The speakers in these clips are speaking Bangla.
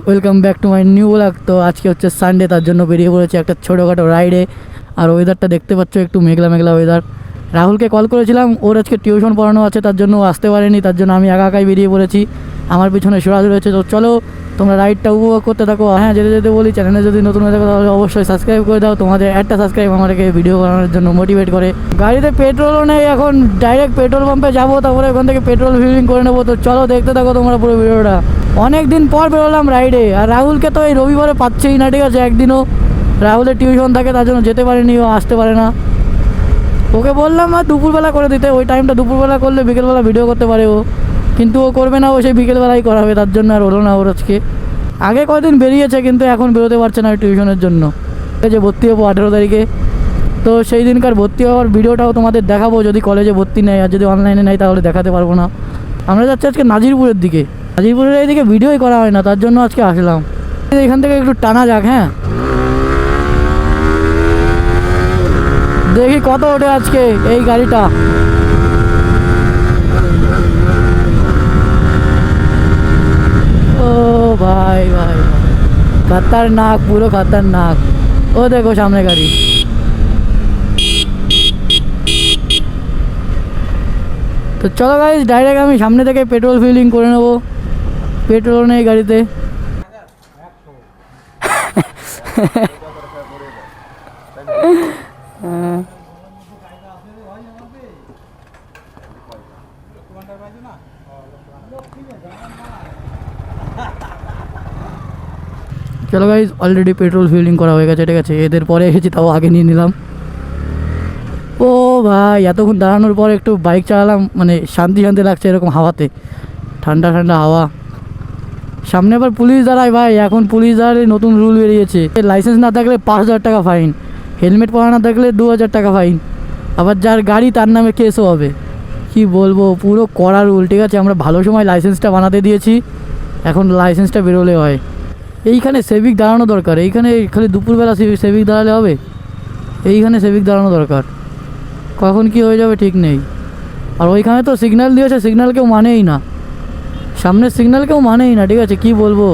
Welcome back to my new blog. তো আজকে হচ্ছে সানডে, তার জন্য বেরিয়ে পড়েছি একটা ছোটোখাটো রাইডে। আর ওয়েদারটা দেখতে পাচ্ছ, একটু মেঘলা মেঘলা ওয়েদার। রাহুলকে কল করেছিলাম, ওর আজকে টিউশন পড়ানো আছে, তার জন্য ও আসতে পারেনি, তার জন্য আমি একা একাই বেরিয়ে পড়েছি। আমার পিছনে সুরাজ রয়েছে। তো চলো তোমরা রাইডটা উপভোগ করতে থাকো। হ্যাঁ, যেতে যেতে বলি, চ্যানেলে যদি নতুন হয়ে থাকো তাহলে অবশ্যই সাবস্ক্রাইব করে দাও। তোমাদের একটা সাবস্ক্রাইব আমাদেরকে ভিডিও বানানোর জন্য মোটিভেট করে। গাড়িতে পেট্রোলও নেই, এখন ডাইরেক্ট পেট্রোল পাম্পে যাবো, তারপরে ওখান থেকে পেট্রোল ফিলিং করে নেবো। তো চলো দেখতে থাকো তোমরা পুরো ভিডিওটা। অনেক দিন পর বেরোলাম রাইডে, আর রাহুলকে তো এই রবিবারে পাচ্ছেই না, ঠিক আছে। একদিনও রাহুলের টিউশন থাকে, তার জন্য যেতে পারেনি, ও আসতে পারে না। ওকে বললাম আর দুপুরবেলা করে দিতে, ওই টাইমটা দুপুরবেলা করলে বিকেলবেলা ভিডিও করতে পারে ও, কিন্তু ও করবে না, ও সেই বিকেলবেলাই করাবে, তার জন্য আর হলো না ওর আজকে। আগে কয়েকদিন বেরিয়েছে, কিন্তু এখন বেরোতে পারছে না টিউশনের জন্য। যে ভর্তি হবো 18 তারিখে, তো সেই দিনকার ভর্তি হওয়ার ভিডিওটাও তোমাদের দেখাবো, যদি কলেজে ভর্তি নেয়। আর যদি অনলাইনে নেয় তাহলে দেখাতে পারবো না। আমরা যাচ্ছি আজকে নাজিরপুরের দিকে। নাজিরপুরের এইদিকে ভিডিওই করা হয় না, তার জন্য আজকে আসলাম। এখান থেকে একটু টানা যাক। হ্যাঁ, দেখি কত ওঠে আজকে এই গাড়িটা। ও ভাই ভাই, খতরনাক, পুরো খতরনাক। ও দেখো সামনে গাড়ি। তো চলো গাইস, ডাইরেক্ট আমি সামনে থেকে পেট্রোল ফিলিং করে নেবো। পেট্রোল নেই গাড়িতে। চলো গাইস, অলরেডি পেট্রোল ফিলিং করা হয়ে গেছে, ঠিক আছে। এদের পরে এসেছি, তাও আগে নিয়ে নিলাম। ও ভাই, এতক্ষণ দাঁড়ানোর পর একটু বাইক চালালাম, মানে শান্তি শান্তি লাগছে এরকম হাওয়াতে, ঠান্ডা ঠান্ডা হাওয়া। সামনে আবার পুলিশ দাঁড়ায় ভাই, এখন পুলিশ দাঁড়ালে নতুন রুল বেরিয়েছে। লাইসেন্স না থাকলে 5,000 টাকা ফাইন, হেলমেট পরা না থাকলে 2,000 টাকা ফাইন, আবার যার গাড়ি তার নামে কেসও হবে। কি বলবো, পুরো কড়া রুল, ঠিক আছে। আমরা ভালো সময় লাইসেন্সটা বানাতে দিয়েছি, এখন লাইসেন্সটা বেরোলে হয়। এইখানে সেভিক দাঁড়ানো দরকার, এইখানে খালি দুপুরবেলা সেভিক দাঁড়ালে হবে? এইখানে সেভিক দাঁড়ানো দরকার, কখন কি হয়ে যাবে ঠিক নেই। আর ওইখানে তো সিগন্যাল দিয়েছে, সিগন্যাল কেউ মানেই না, সামনের সিগন্যাল কেউ মানেই না, ঠিক আছে। কি বলবো।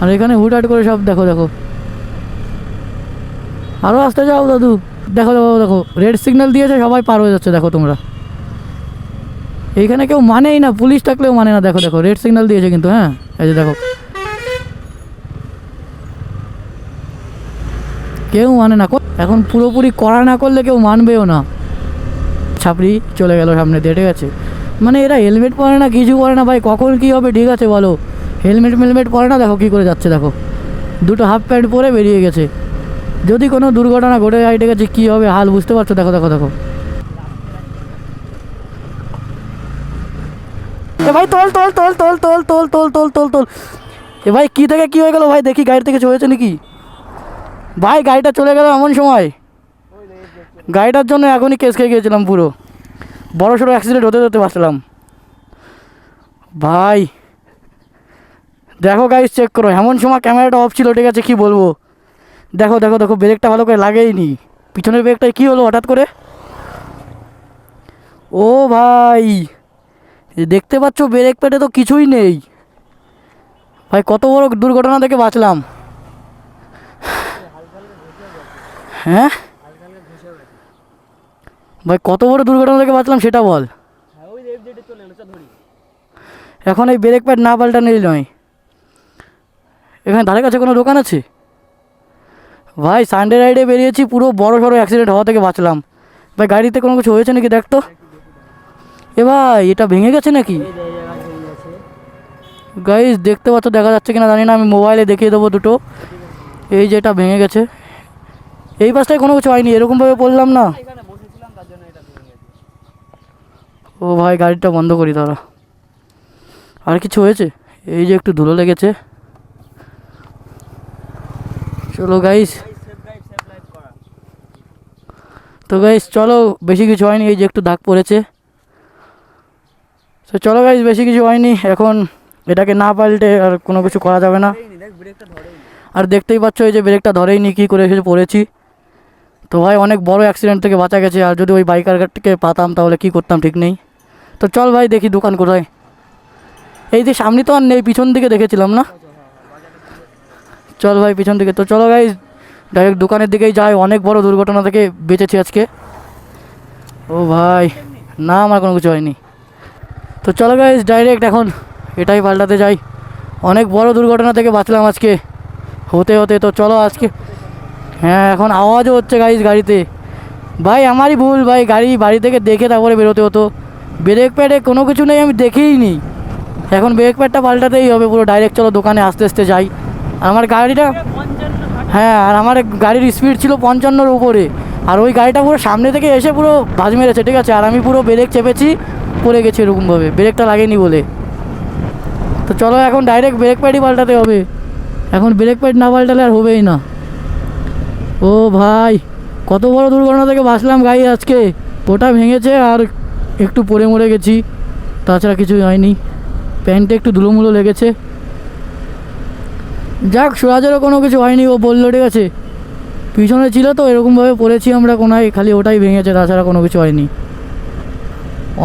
আর এখানে হুটহাট করে সব দেখো দেখো। আরও আসতে যাও দাদু, দেখো দেখো দেখো, রেড সিগন্যাল দিয়েছে, সবাই পার হয়ে যাচ্ছে, দেখো তোমরা। এইখানে কেউ মানেই না, পুলিশ থাকলেও মানে না। দেখো দেখো, রেড সিগন্যাল দিয়েছে কিন্তু, হ্যাঁ এই যে দেখো, কেউ মানে না। এখন পুরোপুরি করা না করলে কেউ মানবেও না। ছাপড়ি চলে গেল সামনে দিয়ে, ঠিক আছে। মানে এরা হেলমেট পরে না, কিছু পরে না ভাই, কখন কী হবে ঠিক আছে বলো। হেলমেট পরে না, দেখো কী করে যাচ্ছে, দেখো দুটো হাফ প্যান্ট পরে বেরিয়ে গেছে। যদি কোনো দুর্ঘটনা ঘটে যায়, ঠিক আছে, কী হবে হাল বুঝতে পারছো। দেখো দেখো দেখো, এ ভাই তোল তোল তোল তোল তোল তোল তোল তোল তোল তোল। এ ভাই কী থেকে কী হয়ে গেলো ভাই, দেখি গাড়ি থেকে চলেছে নাকি ভাই। গাড়িটা চলে গেল এমন সময়, গাড়িটার জন্য এখনই কেস খেয়ে গিয়েছিলাম, পুরো বড় সড়ো অ্যাক্সিডেন্ট হতে হতে বাঁচলাম ভাই। দেখো গাইস, চেক করো, এমন সময় ক্যামেরাটা অফ ছিল, ঠিক আছে। কি বলবো, দেখো দেখো দেখো, ব্রেকটা ভালো করে লাগেইনি, পিছনের ব্রেকটায় কী হলো হঠাৎ করে। ও ভাই, দেখতে পাচ্ছ ব্রেক পেটে তো কিছুই নেই ভাই, কত বড় দুর্ঘটনা থেকে বাঁচলাম। হ্যাঁ ভাই, কত বড় দুর্ঘটনা থেকে বাঁচলাম সেটা বল। এখন এই ব্রেক প্যাড না পাল্টানোই নয়। এখানে ধারে কাছে কোনো দোকান আছে ভাই? সানডে রাইডে বেরিয়েছি, পুরো বড় সড়ো অ্যাক্সিডেন্ট হওয়া থেকে বাঁচলাম ভাই। গাড়িতে কোনো কিছু হয়েছে নাকি দেখ তো। এ ভাই, এটা ভেঙে গেছে নাকি গাইস? দেখতে পাচ্ছ, দেখা যাচ্ছে কিনা জানি না, আমি মোবাইলে দেখিয়ে দেবো দুটো। এই যে এটা ভেঙে গেছে, এই পাশটায় কোনো কিছু হয়নি, এরকমভাবে বললাম না। ও ভাই, গাড়িটা বন্ধ করি দাঁড়া। আর কিছু হয়েছে? এই যে একটু ধুলো লেগেছে। চলো গাইস, তো গাইস চলো, বেশি কিছু হয়নি, এই যে একটু দাগ পড়েছে। তো চলো গাইস, বেশি কিছু হয়নি, এখন এটাকে না পাল্টে আর কোনো কিছু করা যাবে না। আর দেখতেই পাচ্ছ, এই যে ব্রেকটা ধরেইনি, কী করে এসে পড়েছি। তো ভাই, অনেক বড় অ্যাক্সিডেন্ট থেকে বাঁচা গেছে। আর যদি ওই বাইকারকে পাতাম তাহলে কী করতাম ঠিক নেই। তো চল ভাই, দেখি দোকান কোথায়। এই যে সামনে তো আর নেই, পিছন দিকে দেখেছিলাম না। চল ভাই পিছন দিকে। তো চলো গাইজ ডাইরেক্ট দোকানের দিকেই যাই, অনেক বড় দুর্ঘটনা থেকে বেঁচেছি আজকে। ও ভাই না, আমার কোনো কিছু হয়নি। তো চলো গাইজ ডাইরেক্ট এখন এটাই পাল্টাতে যাই, অনেক বড় দুর্ঘটনা থেকে বাঁচলাম আজকে হতে হতে। তো চলো আজকে, হ্যাঁ এখন আওয়াজও হচ্ছে গাইজ গাড়িতে, ভাই আমারই ভুল ভাই, গাড়ি বাড়ি থেকে দেখে তারপরে বেরোতে হতো। ব্রেক প্যাডে কোনো কিছু নেই, আমি দেখেই নি। এখন ব্রেক প্যাডটা পাল্টাতেই হবে পুরো। ডাইরেক্ট চলো দোকানে আস্তে আস্তে যাই। আর আমার গাড়িটা, হ্যাঁ আর আমার গাড়ির স্পিড ছিল 55-র উপরে, আর ওই গাড়িটা পুরো সামনে থেকে এসে পুরো ভাঁজ মেরেছে, ঠিক আছে। আর আমি পুরো ব্রেক চেপেছি, পড়ে গেছি এরকমভাবে, ব্রেকটা লাগেনি বলে। তো চলো এখন ডাইরেক্ট ব্রেক প্যাডই পাল্টাতে হবে, এখন ব্রেক প্যাড না পাল্টালে আর হবেই না। ও ভাই কত বড় দুর্ঘটনা থেকে বাঁচলাম গাড়ি আজকে, ওটা ভেঙেছে আর একটু পড়ে মরে গেছি, তাছাড়া কিছুই হয়নি। প্যান্টে একটু ধুলোমুলো লেগেছে, যাক সুরাজেরও কোনো কিছু হয়নি, ও বললো ঠিক আছে। পিছনে ছিল তো এরকমভাবে পড়েছি আমরা কোনায়, খালি ওটাই ভেঙেছে, তাছাড়া কোনো কিছু হয়নি।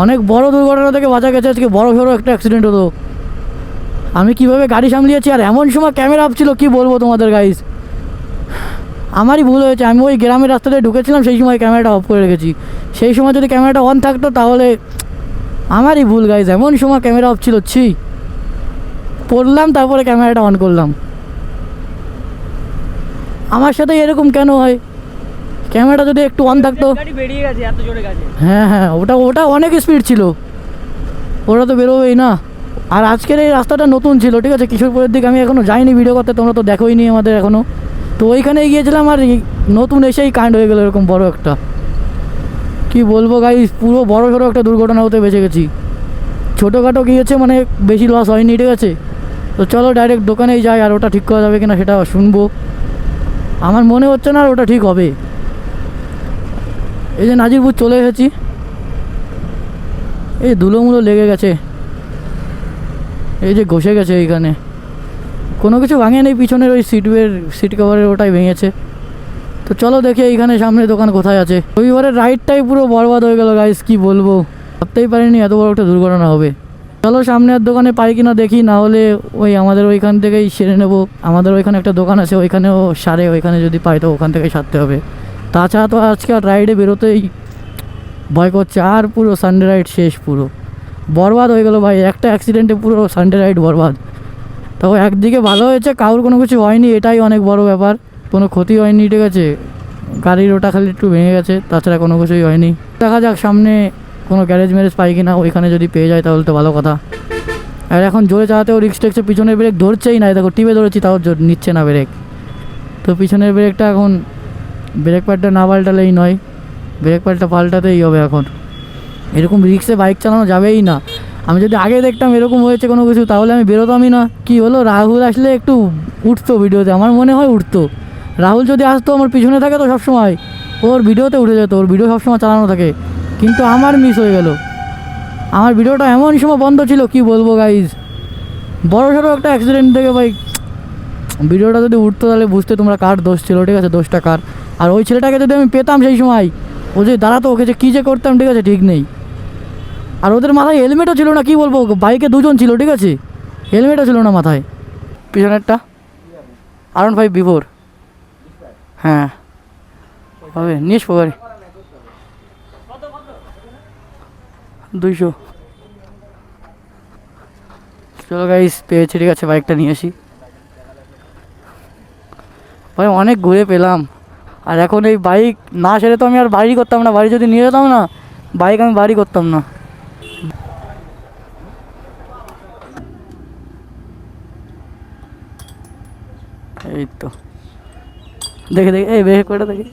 অনেক বড় দুর্ঘটনা থেকে বাঁচা গেছে আজকে, বড় সড়ো একটা অ্যাক্সিডেন্ট হতো। আমি কিভাবে গাড়ি সামলিয়েছি, আর এমন সময় ক্যামেরা আপ ছিল কি বলবো তোমাদের গাইস, আমারই ভুল হয়েছে। আমি ওই গ্রামের রাস্তাতে ঢুকেছিলাম, সেই সময় ক্যামেরাটা অফ করে রেখেছি। সেই সময় যদি ক্যামেরাটা অন থাকতো তাহলে আমারই ভুল গাইস, এমন সময় ক্যামেরা অফ ছিল, ছি পড়লাম তারপরে ক্যামেরাটা অন করলাম। আমার সাথে এরকম কেন হয়, ক্যামেরাটা যদি একটু অন থাকতো। হ্যাঁ হ্যাঁ, ওটা ওটা অনেক স্পিড ছিল, ওটা তো বেরোবেই না। আর আজকের এই রাস্তাটা নতুন ছিল, ঠিক আছে, কিশোরপুরের দিকে আমি এখনও যাইনি ভিডিও করতে, তোমরা তো দেখোই নি আমাদের এখনও। তো ওইখানে গিয়েছিলাম আর নতুন এসেই কাণ্ড হয়ে গেলো এরকম বড় একটা, কি বলবো গাইস, পুরো বড় সড়ো একটা দুর্ঘটনা হতে বেঁচে গেছি। ছোটোখাটো গিয়েছে মানে, বেশি লস হয়নি, ঠিক আছে। তো চলো ডাইরেক্ট দোকানেই যাই, আর ওটা ঠিক করা যাবে কিনা সেটা শুনবো। আমার মনে হচ্ছে না আর ওটা ঠিক হবে। এই যে নাজিরপুর চলে এসেছি, এই ধুলোমুলো লেগে গেছে, এই যে ঘষে গেছে এইখানে, কোনো কিছু ভাঙে নেই, পিছনের ওই সিট কভারের ওটাই ভেঙেছে। তো চলো দেখি এইখানে সামনে দোকান কোথায় আছে। রবিবারের রাইডটাই পুরো বরবাদ হয়ে গেল গাইস, কি বলবো, ভাবতেই পারিনি এত বড় একটা দুর্ঘটনা হবে। চলো সামনের দোকানে পাই কিনা দেখি, না হলে ওই আমাদের ওইখান থেকেই সেরে নেবো। আমাদের ওইখানে একটা দোকান আছে, ওইখানেও সারে, ওইখানে যদি পাই তো ওখান থেকেই সারতে হবে। তাছাড়া তো আজকে আর রাইডে বেরোতেই ভয় করছে, আর পুরো সানডে রাইড শেষ, পুরো বরবাদ হয়ে গেল ভাই, একটা অ্যাক্সিডেন্টে পুরো সানডে রাইড বরবাদ। তাও একদিকে ভালো হয়েছে, কারোর কোনো কিছু হয়নি, এটাই অনেক বড় ব্যাপার, কোনো ক্ষতি হয়নি, ঠিক আছে। গাড়ির ওটা খালি একটু ভেঙে গেছে, তাছাড়া কোনো কিছুই হয়নি। দেখা যাক সামনে কোনো গ্যারেজ ম্যারেজ পাই কিনা, ওইখানে যদি পেয়ে যায় তাহলে তো ভালো কথা। আর এখন জোরে চালাতেও রিক্স টেক্সে, পিছনের ব্রেক ধরছেই না, দেখো টিপে ধরেছি তাও নিচ্ছে না ব্রেক। তো পিছনের ব্রেকটা এখন, ব্রেক প্যাডটা না পাল্টালেই নয়, ব্রেক প্যাডটা পাল্টাতেই হবে এখন। এরকম রিক্সে বাইক চালানো যাবেই না। আমি যদি আগে দেখতাম এরকম হয়েছে কোনো কিছু, তাহলে আমি বেরোতামই না। কি হলো, রাহুল আসলে একটু উঠতো ভিডিওতে, আমার মনে হয় উঠতো। রাহুল যদি আসতো আমার পিছনে থাকে তো সবসময়, ওর ভিডিওতে উঠে যেত, ওর ভিডিও সবসময় চালানো থাকে। কিন্তু আমার মিস হয়ে গেল, আমার ভিডিওটা এমন সময় বন্ধ ছিল, কি বলবো গাইজ, বড় সড়ো একটা অ্যাক্সিডেন্ট থেকে ভাই ভিডিওটা যদি উঠতো তাহলে বুঝতে তোমরা কার দোষ ছিল, ঠিক আছে, দোষটা কার। আর ওই ছেলেটাকে যদি আমি পেতাম সেই সময়, ও যে দাঁড়াতো, ওকে যে কী যে করতাম, ঠিক আছে, ঠিক নেই। আর ওদের মাথায় হেলমেটও ছিল না, কি বলবো, বাইকে দুজন ছিল, ঠিক আছে, হেলমেটও ছিল না মাথায়। পিছনেরটা R15 বিফোর, হ্যাঁ হবে, নিয়ে আসবো গাড়ি 200। চলো গাইস পেয়েছি, ঠিক আছে, বাইকটা নিয়ে আসি। ভাই অনেক ঘুরে পেলাম, আর এখন এই বাইক না সেরে তো আমি আর বাড়ি করতাম না, বাড়ি যদি নিয়ে যেতাম না বাইক, আমি বাড়ি করতাম না। এই তো দেখে দেখে, এই ব্রেক করে দেখি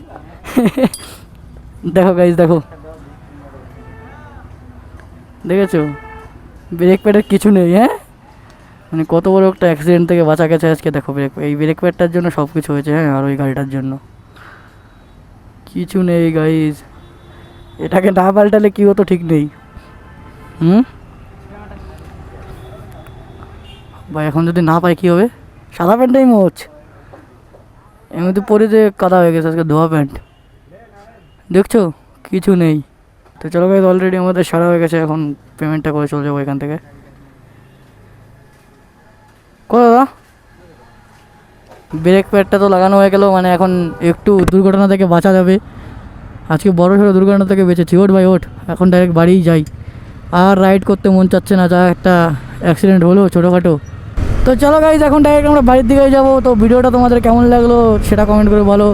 দেখো গাইস, দেখো দেখেছো, ব্রেক প্যাডের কিছু নেই, হ্যাঁ মানে কত বড় একটা অ্যাক্সিডেন্ট থেকে বাঁচা গেছে আজকে। দেখো এই ব্রেক প্যাডটার জন্য সব কিছু হয়েছে, হ্যাঁ, আর ওই গাড়িটার জন্য কিছু নেই গাইজ। এটাকে না পাল্টালে কী হতো ঠিক নেই। ভাই এখন যদি না পাই কী হবে, সাদা প্যান্টটাই মোচ, এমনি পরে যে কাদা হয়ে গেছে আজকে, ধোয়া প্যান্ট, দেখছো কিছু নেই। তো চলো গাইজ, অলরেডি আমাদের সারা হয়ে গেছে, এখন পেমেন্টটা করে চলে যাবো এখান থেকে। কত দাদা ব্রেক প্যাডটা তো লাগানো হয়ে গেল, মানে এখন একটু দুর্ঘটনা থেকে বাঁচা যাবে। আজকে বড় সড়ো দুর্ঘটনা থেকে বেঁচেছি। ওঠ ভাই ওঠ, এখন ডাইরেক্ট বাড়িই যাই, আর রাইড করতে মন চাচ্ছে না, যা একটা অ্যাক্সিডেন্ট হলো ছোটোখাটো। তো চলো গাইজ, এখন ডাইরেক্ট আমরা বাড়ির দিকেই যাবো। তো ভিডিওটা তোমাদের কেমন লাগলো সেটা কমেন্ট করে বলো।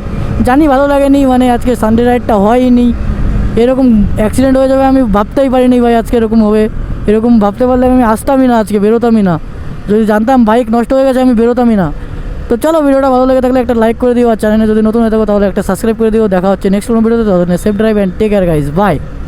জানি ভালো লাগেনি, মানে আজকে সানডে রাইডটা হয়নি, এরকম অ্যাক্সিডেন্ট হয়ে যাবে আমি ভাবতেই পারিনি ভাই আজকে এরকম হবে। এরকম ভাবতে পারলে আমি আসতামই না, আজকে বেরোতামই না। যদি জানতাম বাইক নষ্ট হয়ে গেছে আমি বেরোতামই না। তো চলো, ভিডিওটা ভালো লেগে থাকলে একটা লাইক করে দিও, আর চ্যানেলে যদি নতুন হয়ে থাকো তাহলে একটা সাবস্ক্রাইব করে দিও। দেখা হচ্ছে নেক্সট কোনো ভিডিওতে। ততদিন safe drive and take care guys, by.